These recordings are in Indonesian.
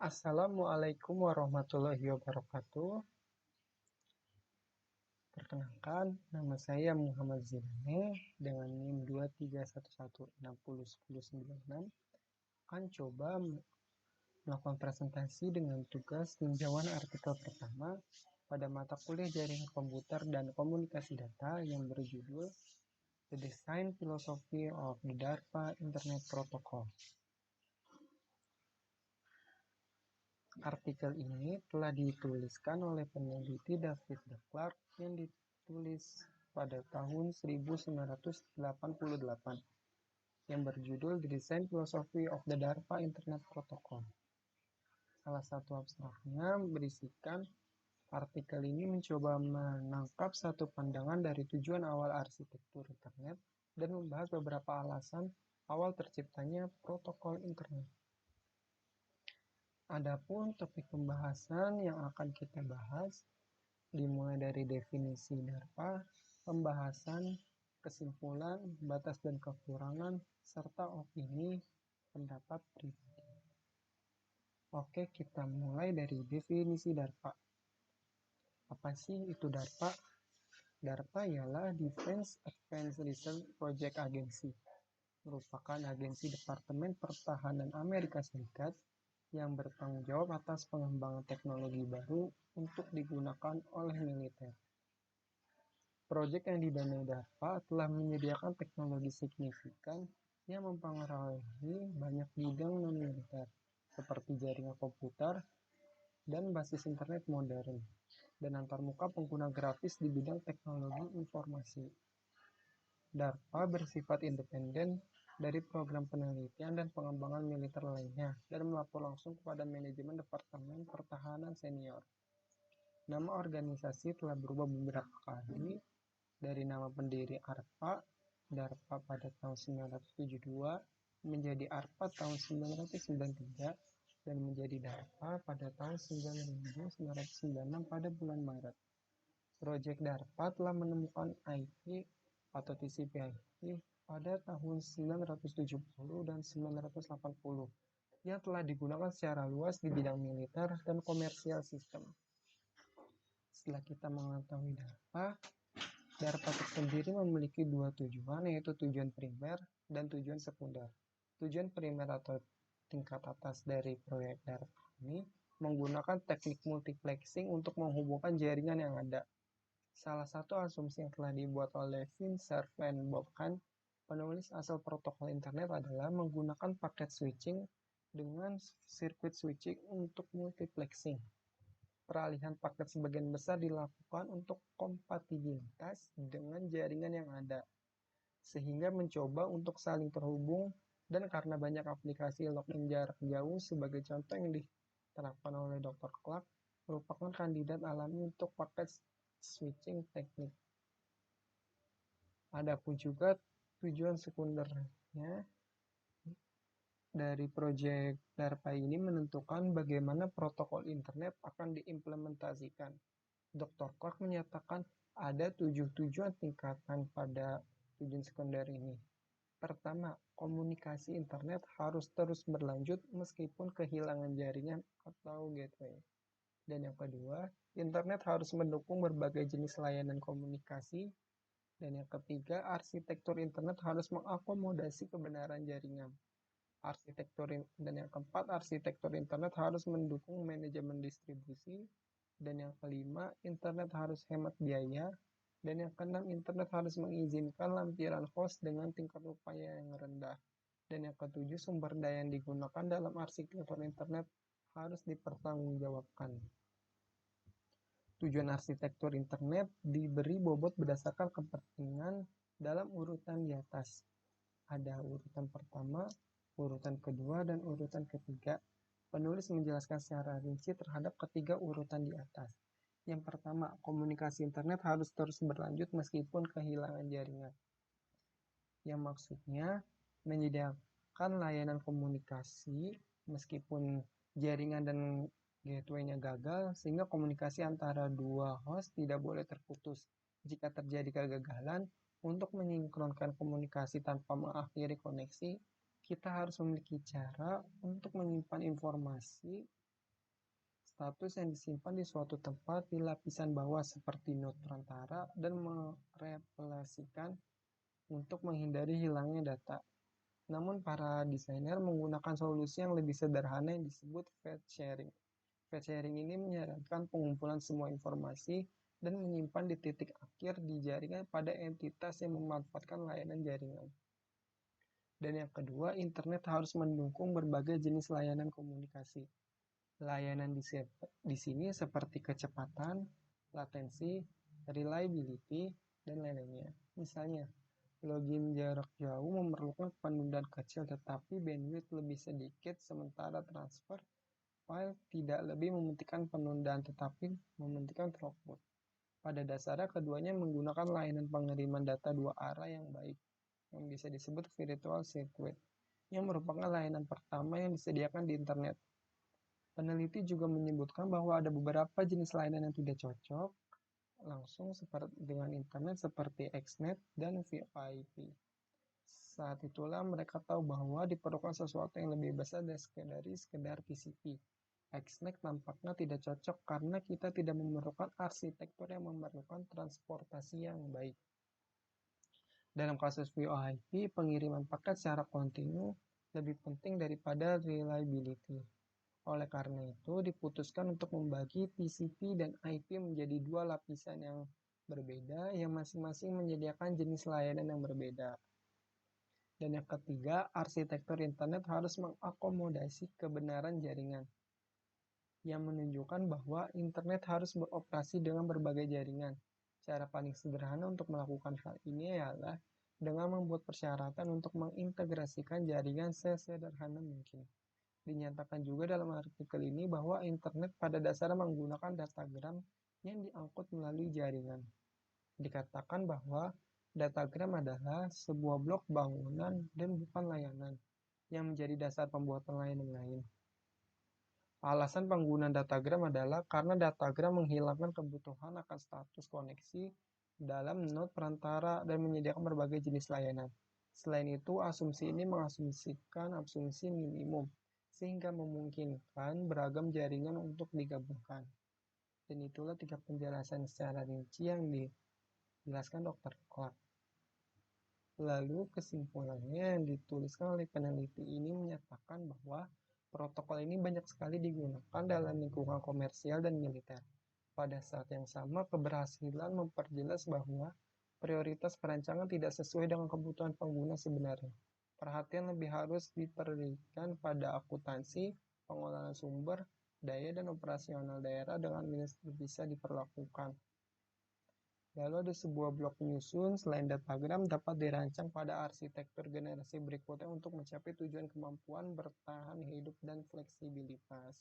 Assalamualaikum warahmatullahi wabarakatuh. Perkenalkan, nama saya Muhammad Zilani dengan NIM 2311601096. Akan coba melakukan presentasi dengan tugas tinjauan artikel pertama pada mata kuliah Jaringan Komputer dan Komunikasi Data yang berjudul The Design Philosophy of the DARPA Internet Protocol. Artikel ini telah dituliskan oleh peneliti David de Klerk yang ditulis pada tahun 1988 yang berjudul The Design Philosophy of the DARPA Internet Protocol. Salah satu abstraknya berisikan artikel ini mencoba menangkap satu pandangan dari tujuan awal arsitektur internet dan membahas beberapa alasan awal terciptanya protokol internet. Adapun topik pembahasan yang akan kita bahas dimulai dari definisi DARPA, pembahasan, kesimpulan, batas dan kekurangan, serta opini pendapat pribadi. Oke, kita mulai dari definisi DARPA. Apa sih itu DARPA? DARPA ialah Defense Advanced Research Project Agency, merupakan agensi Departemen Pertahanan Amerika Serikat yang bertanggung jawab atas pengembangan teknologi baru untuk digunakan oleh militer. Proyek yang didanai DARPA telah menyediakan teknologi signifikan yang mempengaruhi banyak bidang non-militer, seperti jaringan komputer dan basis internet modern, dan antarmuka pengguna grafis di bidang teknologi informasi. DARPA bersifat independen dari program penelitian dan pengembangan militer lainnya dan melapor langsung kepada manajemen Departemen Pertahanan Senior. Nama organisasi telah berubah beberapa kali dari nama pendiri DARPA pada tahun 1972 menjadi ARPA tahun 1993 dan menjadi DARPA pada tahun 1996 pada bulan Maret. Proyek DARPA telah menemukan IP atau TCP/IP pada tahun 1970 dan 1980 yang telah digunakan secara luas di bidang militer dan komersial sistem. Setelah kita mengetahui DARPA tersendiri memiliki dua tujuan, yaitu tujuan primer dan tujuan sekunder. Tujuan primer atau tingkat atas dari proyek DARPA ini menggunakan teknik multiplexing untuk menghubungkan jaringan yang ada. Salah satu asumsi yang telah dibuat oleh Vincer van Bocken, penulis asal protokol internet, adalah menggunakan paket switching dengan sirkuit switching untuk multiplexing. Peralihan paket sebagian besar dilakukan untuk kompatibilitas dengan jaringan yang ada, sehingga mencoba untuk saling terhubung, dan karena banyak aplikasi login jarak jauh sebagai contoh yang diterapkan oleh Dr. Clark, merupakan kandidat alami untuk paket switching teknik. Adapun juga tujuan sekundernya dari proyek DARPA ini menentukan bagaimana protokol internet akan diimplementasikan. Dr. Clark menyatakan ada 7 tujuan tingkatan pada tujuan sekunder ini. Pertama, komunikasi internet harus terus berlanjut meskipun kehilangan jaringan atau gateway. Dan yang kedua, internet harus mendukung berbagai jenis layanan komunikasi. Dan yang ketiga, arsitektur internet harus mengakomodasi kebenaran jaringan. Dan yang keempat, arsitektur internet harus mendukung manajemen distribusi. Dan yang kelima, internet harus hemat biaya. Dan yang keenam, internet harus mengizinkan lampiran host dengan tingkat upaya yang rendah. Dan yang ketujuh, sumber daya yang digunakan dalam arsitektur internet harus dipertanggungjawabkan. Tujuan arsitektur internet diberi bobot berdasarkan kepentingan dalam urutan di atas. Ada urutan pertama, urutan kedua, dan urutan ketiga. Penulis menjelaskan secara rinci terhadap ketiga urutan di atas. Yang pertama, komunikasi internet harus terus berlanjut meskipun kehilangan jaringan. Yang maksudnya menyediakan layanan komunikasi meskipun jaringan dan gateway-nya gagal, sehingga komunikasi antara dua host tidak boleh terputus. Jika terjadi kegagalan, untuk mensinkronkan komunikasi tanpa mengakhiri koneksi, kita harus memiliki cara untuk menyimpan informasi Status yang disimpan di suatu tempat di lapisan bawah seperti node perantara dan mereplikasikan untuk menghindari hilangnya data. Namun para desainer menggunakan solusi yang lebih sederhana yang disebut fetch sharing. Fetch sharing ini menyarankan pengumpulan semua informasi dan menyimpan di titik akhir di jaringan pada entitas yang memanfaatkan layanan jaringan. Dan yang kedua, internet harus mendukung berbagai jenis layanan komunikasi. Layanan di sini seperti kecepatan, latensi, reliability, dan lain-lainnya. Misalnya, login jarak jauh memerlukan penundaan kecil tetapi bandwidth lebih sedikit, sementara transfer file tidak lebih mementingkan penundaan tetapi mementingkan throughput. Pada dasarnya keduanya menggunakan layanan pengiriman data dua arah yang baik, yang bisa disebut virtual circuit, yang merupakan layanan pertama yang disediakan di internet. Peneliti juga menyebutkan bahwa ada beberapa jenis layanan yang tidak cocok langsung dengan internet seperti XNet dan VoIP. Saat itulah mereka tahu bahwa diperlukan sesuatu yang lebih besar dari sekedar TCP. XNet nampaknya tidak cocok karena kita tidak memerlukan arsitektur yang memerlukan transportasi yang baik. Dalam kasus VoIP, pengiriman paket secara kontinu lebih penting daripada reliability. Oleh karena itu, diputuskan untuk membagi TCP dan IP menjadi dua lapisan yang berbeda yang masing-masing menyediakan jenis layanan yang berbeda. Dan yang ketiga, arsitektur internet harus mengakomodasi kebenaran jaringan, yang menunjukkan bahwa internet harus beroperasi dengan berbagai jaringan. Cara paling sederhana untuk melakukan hal ini adalah dengan membuat persyaratan untuk mengintegrasikan jaringan sesederhana mungkin. Dinyatakan juga dalam artikel ini bahwa internet pada dasarnya menggunakan datagram yang diangkut melalui jaringan. Dikatakan bahwa datagram adalah sebuah blok bangunan dan bukan layanan, yang menjadi dasar pembuatan layanan lain. Alasan penggunaan datagram adalah karena datagram menghilangkan kebutuhan akan status koneksi dalam node perantara dan menyediakan berbagai jenis layanan. Selain itu, asumsi ini mengasumsikan asumsi minimum, sehingga memungkinkan beragam jaringan untuk digabungkan. Dan itulah 3 penjelasan secara rinci yang dijelaskan Dr. Clark. Lalu kesimpulannya yang dituliskan oleh peneliti ini menyatakan bahwa protokol ini banyak sekali digunakan dalam lingkungan komersial dan militer. Pada saat yang sama, keberhasilan memperjelas bahwa prioritas perancangan tidak sesuai dengan kebutuhan pengguna sebenarnya. Perhatian lebih harus diberikan pada akuntansi, pengelolaan sumber daya, dan operasional daerah dengan bisa diperlakukan. Lalu ada sebuah blok penyusun, selain datagram dapat dirancang pada arsitektur generasi berikutnya untuk mencapai tujuan kemampuan bertahan hidup dan fleksibilitas.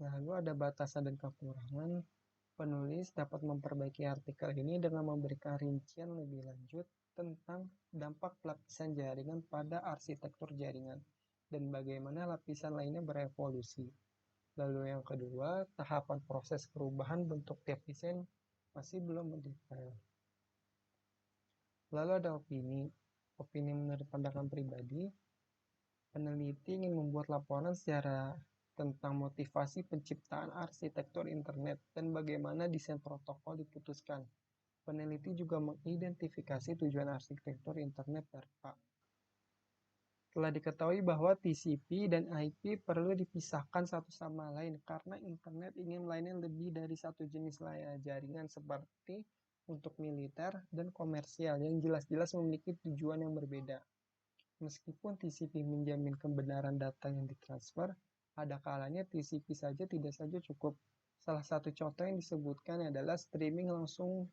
Lalu ada batasan dan kekurangan. Penulis dapat memperbaiki artikel ini dengan memberikan rincian lebih lanjut tentang dampak lapisan jaringan pada arsitektur jaringan dan bagaimana lapisan lainnya berevolusi. Lalu yang kedua, tahapan proses perubahan bentuk tiap desain masih belum mendetail. Lalu ada opini menurut pandangan pribadi. Peneliti ingin membuat laporan secara tentang motivasi penciptaan arsitektur internet dan bagaimana desain protokol diputuskan. Peneliti juga mengidentifikasi tujuan arsitektur internet DARPA. Telah diketahui bahwa TCP dan IP perlu dipisahkan satu sama lain karena internet ingin melayani lebih dari satu jenis layanan jaringan seperti untuk militer dan komersial yang jelas-jelas memiliki tujuan yang berbeda. Meskipun TCP menjamin kebenaran data yang ditransfer, ada kalanya TCP saja tidak saja cukup. Salah satu contoh yang disebutkan adalah streaming langsung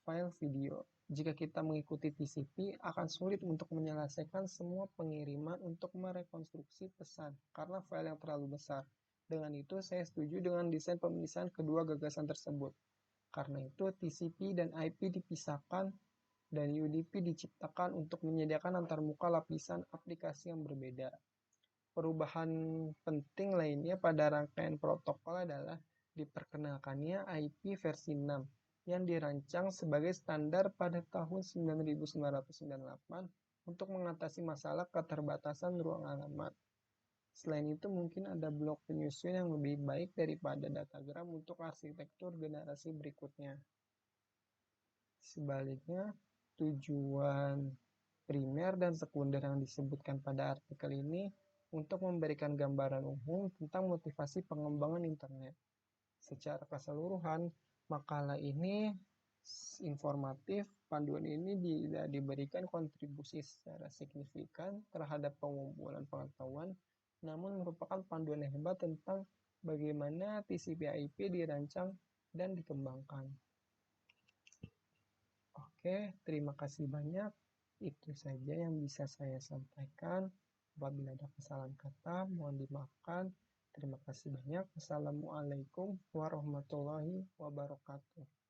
file video. Jika kita mengikuti TCP, akan sulit untuk menyelesaikan semua pengiriman untuk merekonstruksi pesan karena file yang terlalu besar. Dengan itu, saya setuju dengan desain pemisahan kedua gagasan tersebut. Karena itu, TCP dan IP dipisahkan dan UDP diciptakan untuk menyediakan antarmuka lapisan aplikasi yang berbeda. Perubahan penting lainnya pada rangkaian protokol adalah diperkenalkannya IP versi 6 yang dirancang sebagai standar pada tahun 1998 untuk mengatasi masalah keterbatasan ruang alamat. Selain itu, mungkin ada blok penyusun yang lebih baik daripada datagram untuk arsitektur generasi berikutnya. Sebaliknya, tujuan primer dan sekunder yang disebutkan pada artikel ini untuk memberikan gambaran umum tentang motivasi pengembangan internet. Secara keseluruhan, makalah ini informatif. Panduan ini tidak diberikan kontribusi secara signifikan terhadap pengumpulan pengetahuan, namun merupakan panduan yang hebat tentang bagaimana TCP/IP dirancang dan dikembangkan. Oke, terima kasih banyak. Itu saja yang bisa saya sampaikan. Apabila ada kesalahan kata, mohon dimaafkan. Terima kasih banyak. Wassalamualaikum warahmatullahi wabarakatuh.